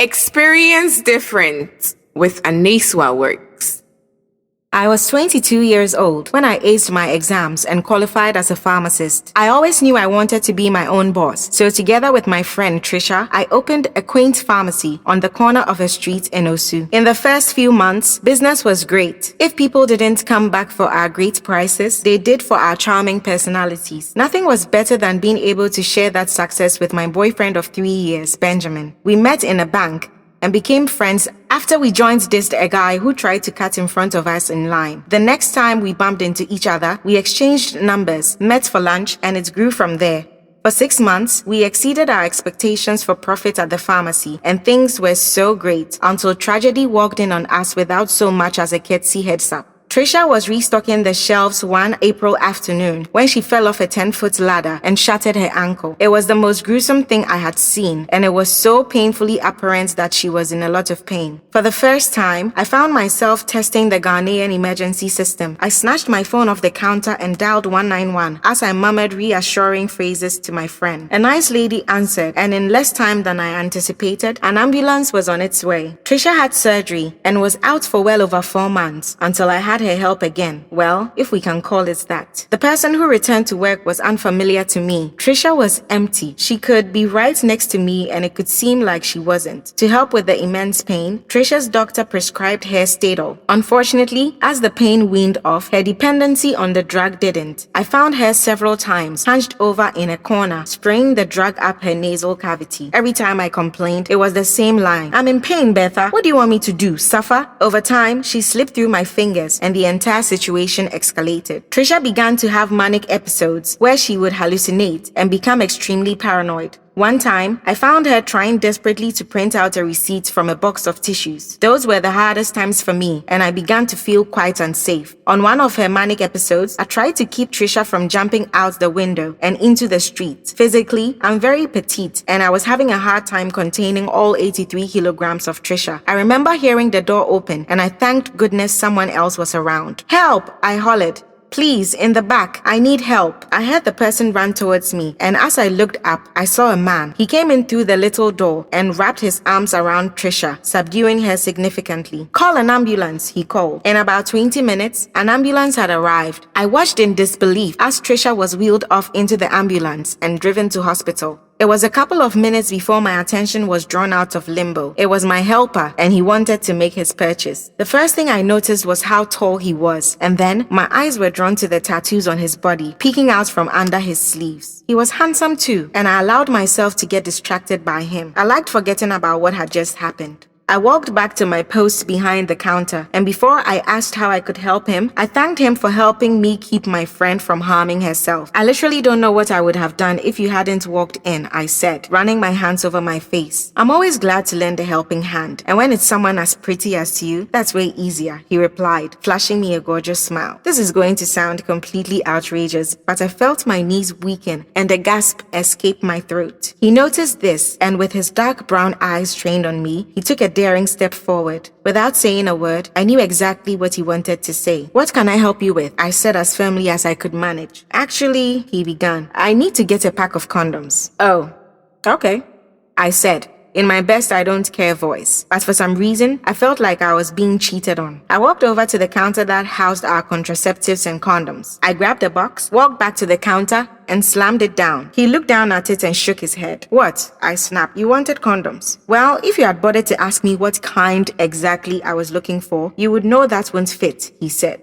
Experience different with Aneswa Works. I was 22 years old when I aced my exams and qualified as a pharmacist. I always knew I wanted to be my own boss, so together with my friend Trisha, I opened a quaint pharmacy on the corner of a street in Osu. In the first few months, business was great. If people didn't come back for our great prices, they did for our charming personalities. Nothing was better than being able to share that success with my boyfriend of 3 years, Benjamin. We met in a bank and became friends after we joined dissed a guy who tried to cut in front of us in line. The next time we bumped into each other, we exchanged numbers, met for lunch, and it grew from there. For 6 months, we exceeded our expectations for profit at the pharmacy, and things were so great until tragedy walked in on us without so much as a courtesy heads up. Trisha was restocking the shelves one April afternoon when she fell off a 10-foot ladder and shattered her ankle. It was the most gruesome thing I had seen, and it was so painfully apparent that she was in a lot of pain. For the first time, I found myself testing the Ghanaian emergency system. I snatched my phone off the counter and dialed 191 as I murmured reassuring phrases to my friend. A nice lady answered, and in less time than I anticipated, an ambulance was on its way. Trisha had surgery and was out for well over 4 months until I had her help again. Well, if we can call it that. The person who returned to work was unfamiliar to me. Trisha was empty. She could be right next to me and it could seem like she wasn't. To help with the immense pain, Trisha's doctor prescribed her Stadol. Unfortunately, as the pain weaned off, her dependency on the drug didn't. I found her several times, hunched over in a corner, spraying the drug up her nasal cavity. Every time I complained, it was the same line. "I'm in pain, Bertha. What do you want me to do? Suffer?" Over time, she slipped through my fingers and the entire situation escalated. Trisha began to have manic episodes where she would hallucinate and become extremely paranoid. One time, I found her trying desperately to print out a receipt from a box of tissues. Those were the hardest times for me, and I began to feel quite unsafe. On one of her manic episodes, I tried to keep Trisha from jumping out the window and into the street. Physically, I'm very petite, and I was having a hard time containing all 83 kilograms of Trisha. I remember hearing the door open, and I thanked goodness someone else was around. "Help!" I hollered. "Please, in the back, I need help." I heard the person run towards me, and as I looked up, I saw a man. He came in through the little door and wrapped his arms around Trisha, subduing her significantly. "Call an ambulance," he called. In about 20 minutes, an ambulance had arrived. I watched in disbelief as Trisha was wheeled off into the ambulance and driven to hospital. It was a couple of minutes before my attention was drawn out of limbo. It was my helper, and he wanted to make his purchase. The first thing I noticed was how tall he was, and then my eyes were drawn to the tattoos on his body, peeking out from under his sleeves. He was handsome too, and I allowed myself to get distracted by him. I liked forgetting about what had just happened. I walked back to my post behind the counter, and before I asked how I could help him, I thanked him for helping me keep my friend from harming herself. "I literally don't know what I would have done if you hadn't walked in," I said, running my hands over my face. "I'm always glad to lend a helping hand, and when it's someone as pretty as you, that's way easier," he replied, flashing me a gorgeous smile. This is going to sound completely outrageous, but I felt my knees weaken and a gasp escape my throat. He noticed this, and with his dark brown eyes trained on me, he took a daring step forward. Without saying a word, I knew exactly what he wanted to say. "What can I help you with?" I said as firmly as I could manage. "Actually," he began, "I need to get a pack of condoms." "Oh, okay," I said, in my best I don't care voice. But for some reason, I felt like I was being cheated on. I walked over to the counter that housed our contraceptives and condoms. I grabbed a box, walked back to the counter, and slammed it down. He looked down at it and shook his head. "What?" I snapped. "You wanted condoms." "Well, if you had bothered to ask me what kind exactly I was looking for, you would know that won't fit," he said.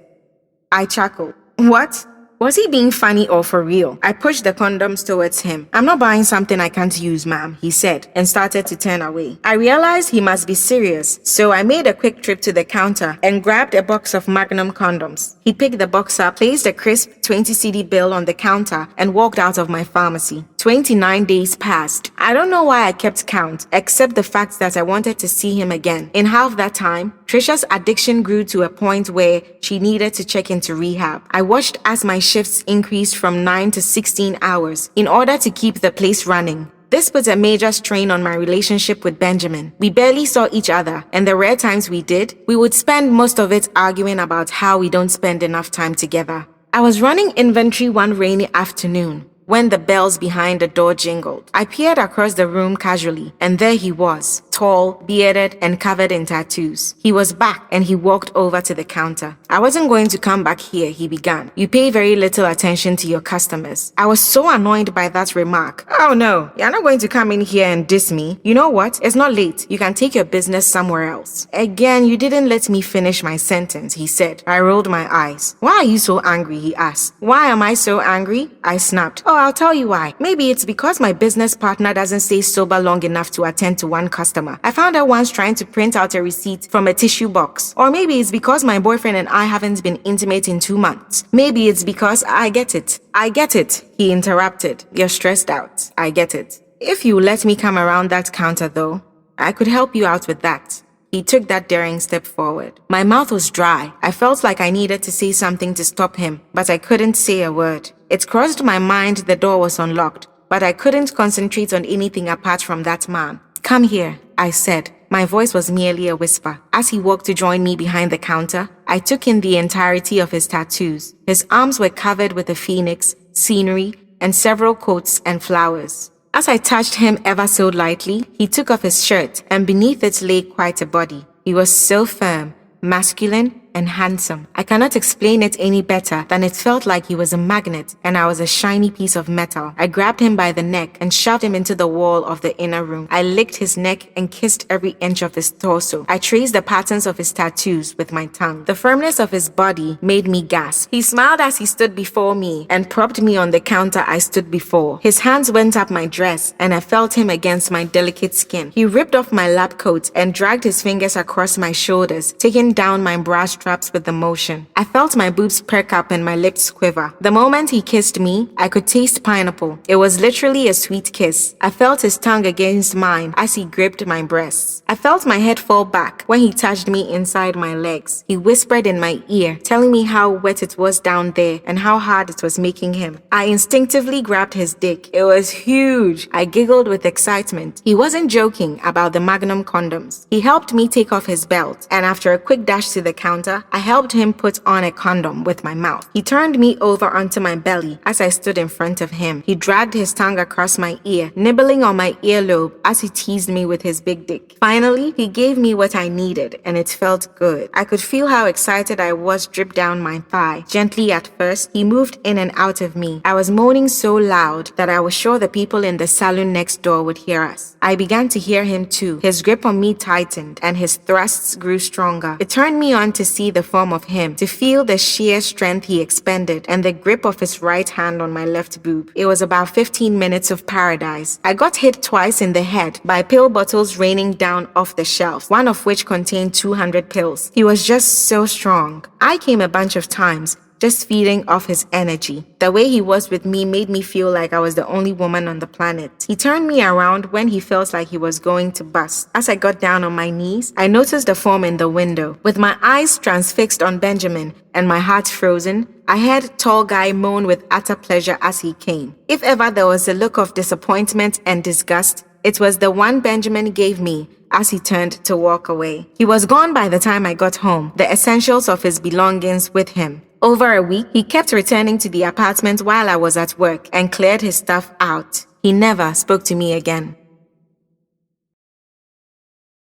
I chuckled. "What? Was he being funny or for real?" I pushed the condoms towards him. "I'm not buying something I can't use, ma'am," he said, and started to turn away. I realized he must be serious, so I made a quick trip to the counter and grabbed a box of Magnum condoms. He picked the box up, placed a crisp 20 CD bill on the counter, and walked out of my pharmacy. 29 days passed. I don't know why I kept count, except the fact that I wanted to see him again. In half that time, Trisha's addiction grew to a point where she needed to check into rehab. I watched as my shifts increased from 9 to 16 hours in order to keep the place running. This put a major strain on my relationship with Benjamin. We barely saw each other, and the rare times we did, we would spend most of it arguing about how we don't spend enough time together. I was running inventory one rainy afternoon when the bells behind the door jingled. I peered across the room casually, and there he was, tall, bearded, and covered in tattoos. He was back and he walked over to the counter. "I wasn't going to come back here," he began. "You pay very little attention to your customers." I was so annoyed by that remark. "Oh no, you're not going to come in here and diss me. You know what? It's not late. You can take your business somewhere else." Again, you didn't let me finish my sentence, he said. I rolled my eyes. "Why are you so angry?" he asked. "Why am I so angry?" I snapped. "Oh, I'll tell you why. Maybe it's because my business partner doesn't stay sober long enough to attend to one customer. I found her once trying to print out a receipt from a tissue box. Or maybe it's because my boyfriend and I haven't been intimate in 2 months. Maybe it's because I get it." "I get it," he interrupted. "You're stressed out. I get it. If you let me come around that counter though, I could help you out with that." He took that daring step forward. My mouth was dry. I felt like I needed to say something to stop him, but I couldn't say a word. It crossed my mind the door was unlocked, but I couldn't concentrate on anything apart from that man. "Come here," I said. My voice was merely a whisper. As he walked to join me behind the counter, I took in the entirety of his tattoos. His arms were covered with a phoenix, scenery, and several quotes and flowers. As I touched him ever so lightly, he took off his shirt, and beneath it lay quite a body. He was so firm, masculine, and handsome. I cannot explain it any better than it felt like he was a magnet and I was a shiny piece of metal. I grabbed him by the neck and shoved him into the wall of the inner room. I licked his neck and kissed every inch of his torso. I traced the patterns of his tattoos with my tongue. The firmness of his body made me gasp. He smiled as he stood before me and propped me on the counter I stood before. His hands went up my dress and I felt him against my delicate skin. He ripped off my lab coat and dragged his fingers across my shoulders, taking down my bra straps with the motion. I felt my boobs perk up and my lips quiver. The moment he kissed me, I could taste pineapple. It was literally a sweet kiss. I felt his tongue against mine as he gripped my breasts. I felt my head fall back when he touched me inside my legs. He whispered in my ear, telling me how wet it was down there and how hard it was making him. I instinctively grabbed his dick. It was huge. I giggled with excitement. He wasn't joking about the Magnum condoms. He helped me take off his belt, and after a quick dash to the counter, I helped him put on a condom with my mouth. He turned me over onto my belly as I stood in front of him. He dragged his tongue across my ear, nibbling on my earlobe as he teased me with his big dick. Finally, he gave me what I needed, and it felt good. I could feel how excited I was drip down my thigh. Gently at first, he moved in and out of me. I was moaning so loud that I was sure the people in the saloon next door would hear us. I began to hear him too. His grip on me tightened, and his thrusts grew stronger. It turned me on to see the form of him, to feel the sheer strength he expended, and the grip of his right hand on my left boob. It was about 15 minutes of paradise. I got hit twice in the head by pill bottles raining down off the shelf, one of which contained 200 pills. He was just so strong. I came a bunch of times, just feeding off his energy. The way he was with me made me feel like I was the only woman on the planet. He turned me around when he felt like he was going to bust. As I got down on my knees, I noticed the form in the window. With my eyes transfixed on Benjamin and my heart frozen, I heard tall guy moan with utter pleasure as he came. If ever there was a look of disappointment and disgust, it was the one Benjamin gave me as he turned to walk away. He was gone by the time I got home, the essentials of his belongings with him. Over a week, he kept returning to the apartment while I was at work and cleared his stuff out. He never spoke to me again.